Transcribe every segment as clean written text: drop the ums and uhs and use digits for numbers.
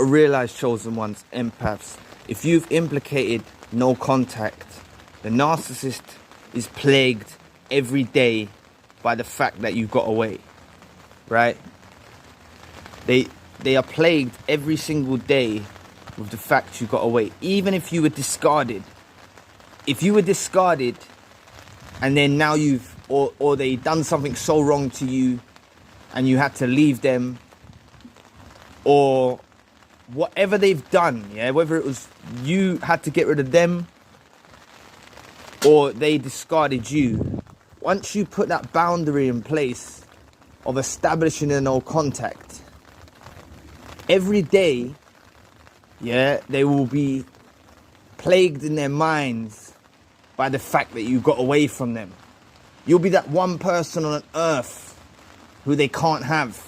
realize, chosen ones, empaths, if you've implicated no contact, the narcissist is plagued every day by the fact that you got away, right? They are plagued every single day with the fact you got away. Even if you were discarded, and then now or they done something so wrong to you and you had to leave them, or whatever they've done, yeah, whether it was you had to get rid of them or they discarded you, once you put that boundary in place of establishing a no contact, every day, yeah, they will be plagued in their minds by the fact that you got away from them. You'll be that one person on earth who they can't have.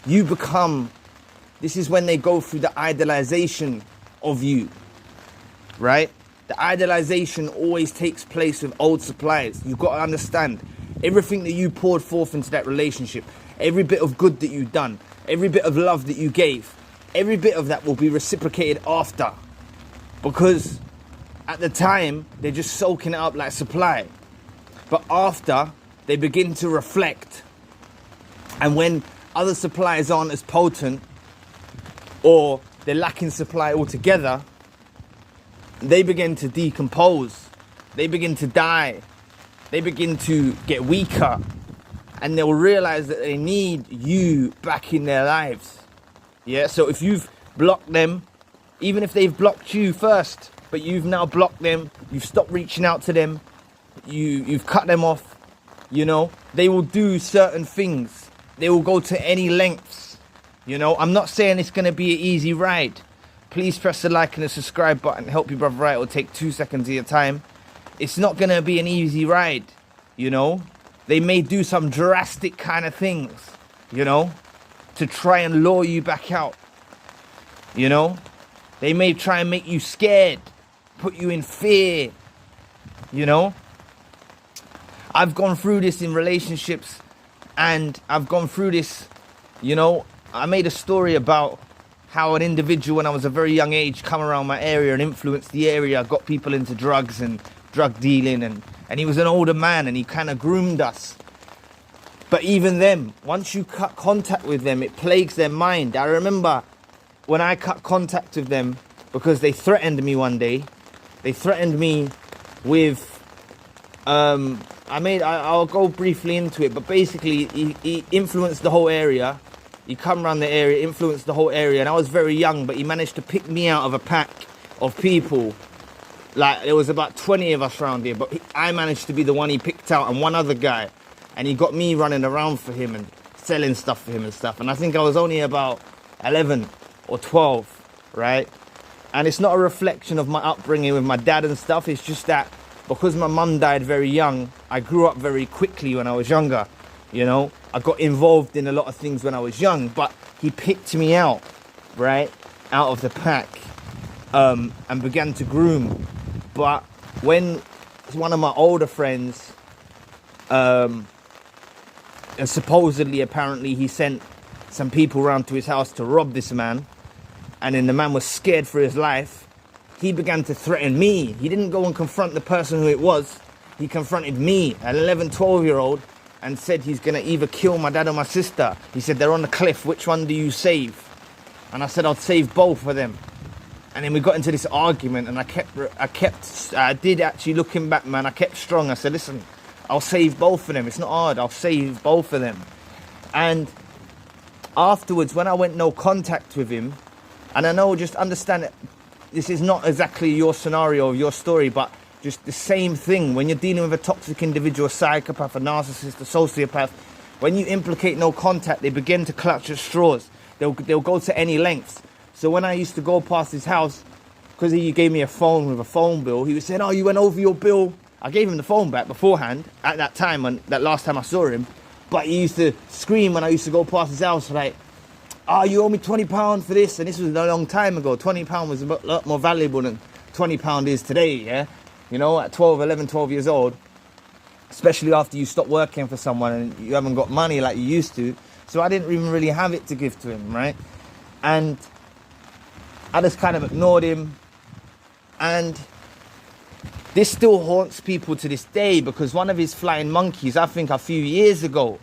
You become, this is when they go through the idolization of you, right? The idolization always takes place with old suppliers. You've got to understand, everything that you poured forth into that relationship, every bit of good that you've done, every bit of love that you gave, every bit of that will be reciprocated after. Because at the time, they're just soaking it up like supply. But after, they begin to reflect. And when other supplies aren't as potent, or they're lacking supply altogether, they begin to decompose. They begin to die. They begin to get weaker. And they'll realize that they need you back in their lives. Yeah, so if you've blocked them, even if they've blocked you first, but you've now blocked them, you've stopped reaching out to them, you've cut them off, you know, they will do certain things. They will go to any lengths, you know. I'm not saying it's going to be an easy ride. Please press the like and the subscribe button. Help your brother out. It'll take 2 seconds of your time. It's not going to be an easy ride, you know. They may do some drastic kind of things, you know, to try and lure you back out, you know. They may try and make you scared, put you in fear, you know. I've gone through this in relationships, and I've gone through this, you know. I made a story about how an individual when I was a very young age come around my area and influenced the area, got people into drugs and drug dealing, and he was an older man and he kind of groomed us. But even them, once you cut contact with them, it plagues their mind. I remember when I cut contact with them because they threatened me one day. They threatened me with, I'll go briefly into it, but basically he influenced the whole area. He come around the area, influenced the whole area, and I was very young, but he managed to pick me out of a pack of people. Like, there was about 20 of us around here, but I managed to be the one he picked out, and one other guy, and he got me running around for him and selling stuff for him and stuff. And I think I was only about 11 or 12, right? And it's not a reflection of my upbringing with my dad and stuff. It's just that because my mum died very young, I grew up very quickly when I was younger, you know. I got involved in a lot of things when I was young, but he picked me out, right, out of the pack, and began to groom. But when one of my older friends, supposedly, apparently, he sent some people around to his house to rob this man, and then the man was scared for his life, he began to threaten me. He didn't go and confront the person who it was. He confronted me, an 11, 12-year-old, and said he's going to either kill my dad or my sister. He said, they're on the cliff, which one do you save? And I said, I'll save both of them. And then we got into this argument, and I did actually, looking back, man, I kept strong. I said, listen, I'll save both of them. It's not hard. I'll save both of them. And afterwards, when I went no contact with him, and I know, just understand that this is not exactly your scenario or your story, but just the same thing. When you're dealing with a toxic individual, a psychopath, a narcissist, a sociopath, when you implicate no contact, they begin to clutch at straws. They'll go to any lengths. So when I used to go past his house, because he gave me a phone with a phone bill, he was saying, oh, you went over your bill. I gave him the phone back beforehand, at that time, that last time I saw him. But he used to scream when I used to go past his house, like, oh, you owe me £20 for this. And this was a long time ago. £20 was a lot more valuable than £20 is today, yeah? You know, at 12 years old, especially after you stop working for someone and you haven't got money like you used to. So I didn't even really have it to give to him, right? And I just kind of ignored him. And this still haunts people to this day, because one of his flying monkeys, I think a few years ago,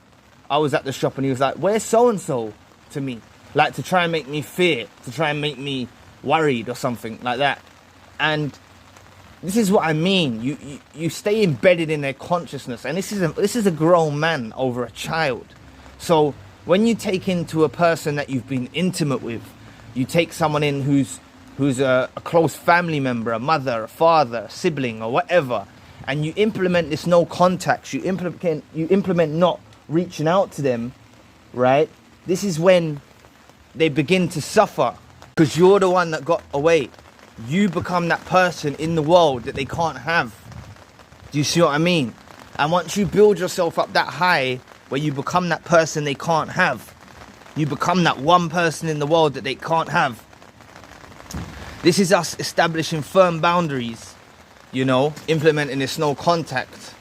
I was at the shop and he was like, where's so-and-so, to me? Like, to try and make me fear, to try and make me worried or something like that. And this is what I mean. You stay embedded in their consciousness. And this is a grown man over a child. So when you take into a person that you've been intimate with, you take someone in who's a close family member, a mother, a father, a sibling, or whatever, and you implement this no contact, you implement not reaching out to them, right? This is when they begin to suffer, because you're the one that got away. You become that person in the world that they can't have. Do you see what I mean? And once you build yourself up that high, where you become that person they can't have, you become that one person in the world that they can't have. This is us establishing firm boundaries, you know, implementing this no contact.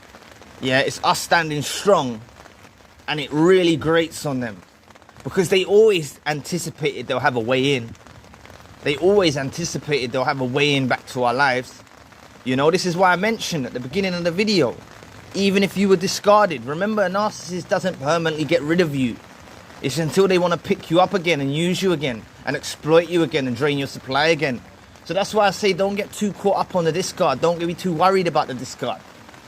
Yeah, it's us standing strong, and it really grates on them, because they always anticipated they'll have a way in. They always anticipated they'll have a way in back to our lives. You know, this is why I mentioned at the beginning of the video, even if you were discarded, remember, a narcissist doesn't permanently get rid of you. It's until they want to pick you up again and use you again and exploit you again and drain your supply again. So that's why I say don't get too caught up on the discard. Don't get me too worried about the discard.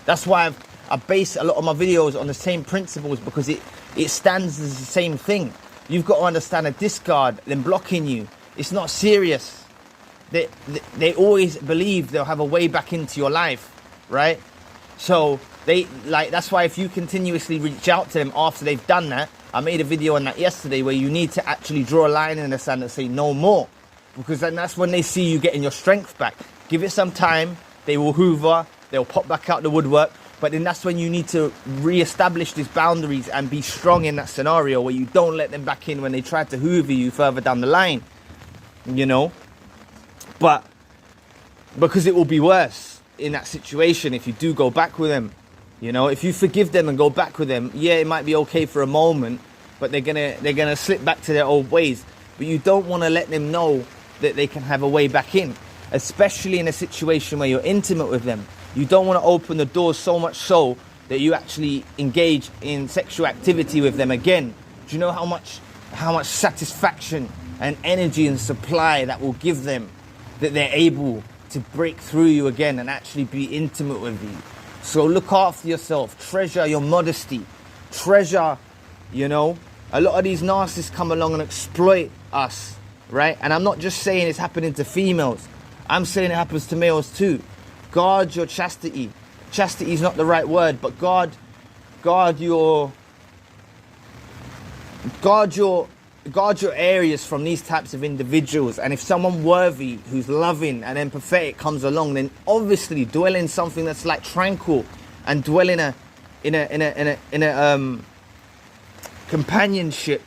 That's why I base a lot of my videos on the same principles, because it stands as the same thing. You've got to understand a discard, them blocking you, it's not serious. They always believe they'll have a way back into your life, right? So that's why if you continuously reach out to them after they've done that, I made a video on that yesterday, where you need to actually draw a line in the sand and say no more, because then that's when they see you getting your strength back. Give it some time, they will hoover, they'll pop back out the woodwork, but then that's when you need to re-establish these boundaries and be strong in that scenario, where you don't let them back in when they try to hoover you further down the line, you know. But because it will be worse in that situation if you do go back with them. You know, if you forgive them and go back with them, yeah, it might be okay for a moment, but they're gonna slip back to their old ways. But you don't want to let them know that they can have a way back in, especially in a situation where you're intimate with them. You don't want to open the doors so much so that you actually engage in sexual activity with them again. Do you know how much satisfaction and energy and supply that will give them, that they're able to break through you again and actually be intimate with you? So look after yourself, treasure your modesty, treasure, you know. A lot of these narcissists come along and exploit us, right? And I'm not just saying it's happening to females. I'm saying it happens to males too. Guard your chastity. Chastity is not the right word, but guard your areas from these types of individuals. And if someone worthy, who's loving and empathetic comes along, then obviously dwell in something that's like tranquil, and dwell in a companionship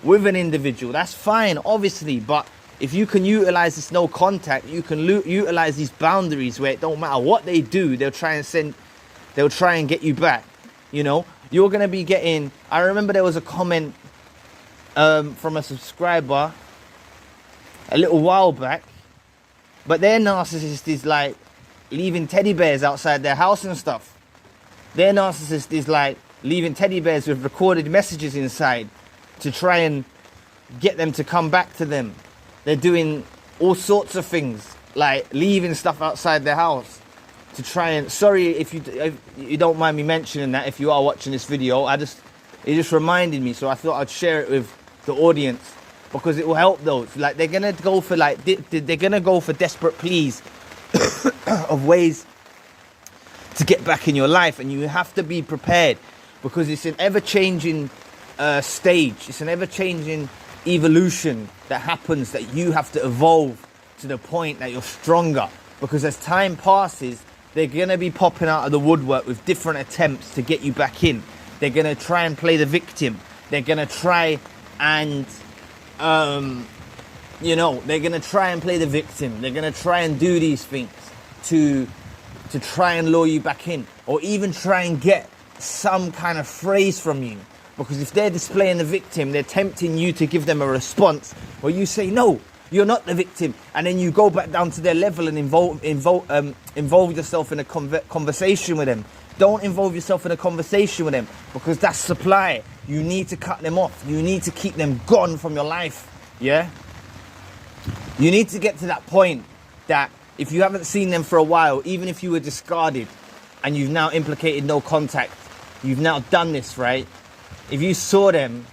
with an individual. That's fine, obviously, but if you can utilize this no contact, you can utilize these boundaries where it don't matter what they do, they'll try and get you back. You know, you're gonna be getting. I remember there was a comment from a subscriber a little while back, but their narcissist is like leaving teddy bears outside their house and stuff. Their narcissist is like leaving teddy bears with recorded messages inside to try and get them to come back to them. They're doing all sorts of things, like leaving stuff outside their house to try and, sorry if you don't mind me mentioning that, if you are watching this video, it just reminded me, so I thought I'd share it with the audience, because it will help those. Like, they're gonna go for desperate pleas of ways to get back in your life, and you have to be prepared, because it's an ever-changing stage. It's an ever-changing evolution that happens, that you have to evolve to the point that you're stronger, because as time passes, they're gonna be popping out of the woodwork with different attempts to get you back in. They're gonna try and play the victim. They're gonna try and they're gonna try and play the victim. They're gonna try and do these things to try and lure you back in, or even try and get some kind of phrase from you. Because if they're displaying the victim, they're tempting you to give them a response where you say, no, you're not the victim. And then you go back down to their level and involve yourself in a conversation with them. Don't involve yourself in a conversation with them, because that's supply. You need to cut them off. You need to keep them gone from your life. Yeah? You need to get to that point that if you haven't seen them for a while, even if you were discarded and you've now implicated no contact, you've now done this, right? If you saw them,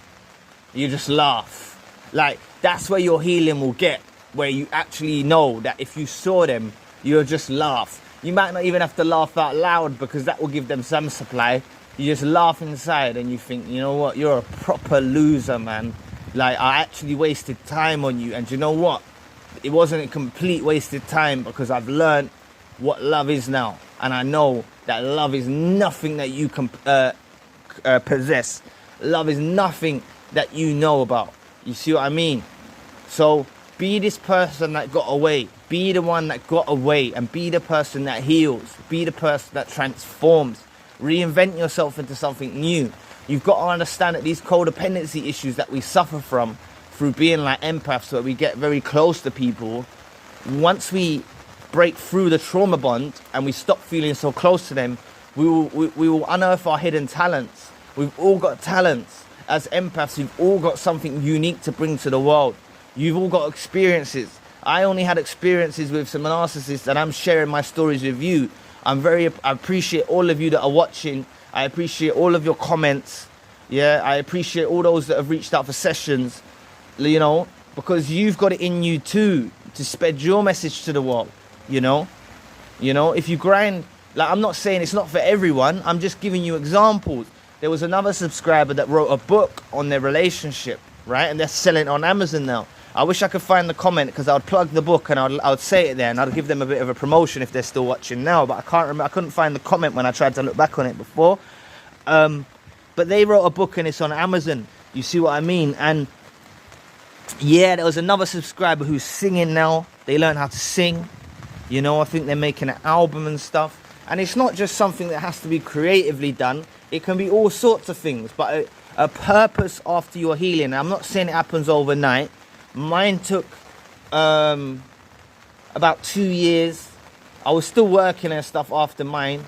you just laugh. Like, that's where your healing will get, where you actually know that if you saw them, you'll just laugh. You might not even have to laugh out loud, because that will give them some supply. You just laugh inside and you think, you know what, you're a proper loser, man. Like, I actually wasted time on you. And you know what? It wasn't a complete wasted time, because I've learned what love is now. And I know that love is nothing that you can possess. Love is nothing that you know about. You see what I mean? So be this person that got away. Be the one that got away, and be the person that heals. Be the person that transforms. Reinvent yourself into something new. You've got to understand that these codependency issues that we suffer from through being like empaths, where we get very close to people, once we break through the trauma bond and we stop feeling so close to them, we will unearth our hidden talents. We've all got talents. As empaths, we've all got something unique to bring to the world. You've all got experiences. I only had experiences with some narcissists, and I'm sharing my stories with you. I appreciate all of you that are watching. I appreciate all of your comments. Yeah, I appreciate all those that have reached out for sessions, you know, because you've got it in you too to spread your message to the world, you know. If you grind, like, I'm not saying it's not for everyone, I'm just giving you examples. There was another subscriber that wrote a book on their relationship, right? And they're selling it on Amazon now. I wish I could find the comment, because I would plug the book and I would say it there, and I'd give them a bit of a promotion if they're still watching now. But I can't remember. I couldn't find the comment when I tried to look back on it before. But they wrote a book and it's on Amazon. You see what I mean? And yeah, there was another subscriber who's singing now. They learned how to sing. You know, I think they're making an album and stuff. And it's not just something that has to be creatively done. It can be all sorts of things. But a purpose after your healing. I'm not saying it happens overnight. Mine took about 2 years. I was still working and stuff after mine,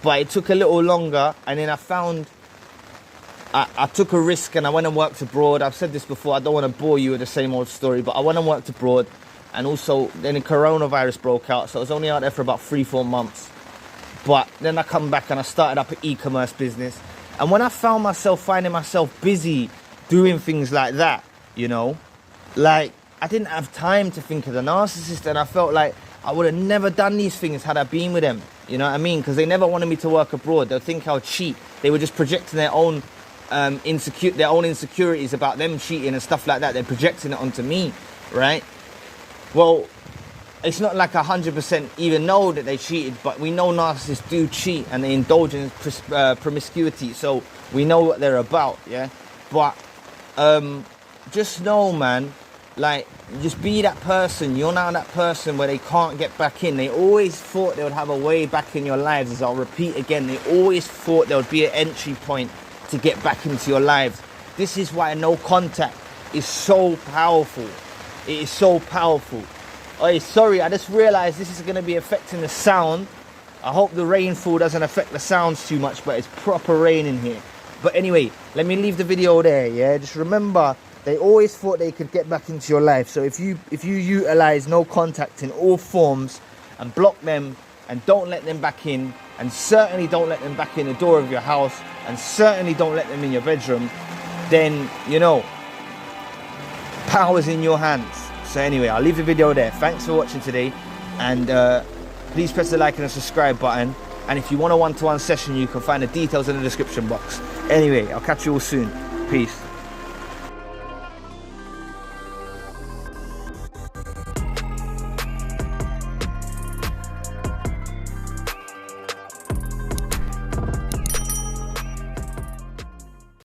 but it took a little longer. And then I found I took a risk and I went and worked abroad. I've said this before. I don't want to bore you with the same old story, but I went and worked abroad. And also then the coronavirus broke out, so I was only out there for about 3-4 months. But then I come back and I started up an e-commerce business. And when I found myself finding myself busy doing things like that, you know, like, I didn't have time to think of the narcissist, and I felt like I would have never done these things had I been with them. You know what I mean? Because they never wanted me to work abroad. They'll think I'll cheat. They were just projecting their own insecurities about them cheating and stuff like that. They're projecting it onto me, right? Well, it's not like 100% even know that they cheated, but we know narcissists do cheat and they indulge in promiscuity, so we know what they're about, yeah? But just know, man, like, just be that person. You're now that person where they can't get back in. They always thought they would have a way back in your lives. As I'll repeat again, they always thought there would be an entry point to get back into your lives. This is why no contact is so powerful. It is so powerful. Oh, sorry, I just realized this is going to be affecting the sound. I hope the rainfall doesn't affect the sounds too much, but it's proper rain in here. But anyway, let me leave the video there, yeah? Just remember, they always thought they could get back into your life. So if you utilize no contact in all forms and block them and don't let them back in, and certainly don't let them back in the door of your house, and certainly don't let them in your bedroom, then, you know, power's in your hands. So anyway, I'll leave the video there. Thanks for watching today, and please press the like and the subscribe button. And if you want a one-to-one session, you can find the details in the description box. Anyway, I'll catch you all soon. Peace.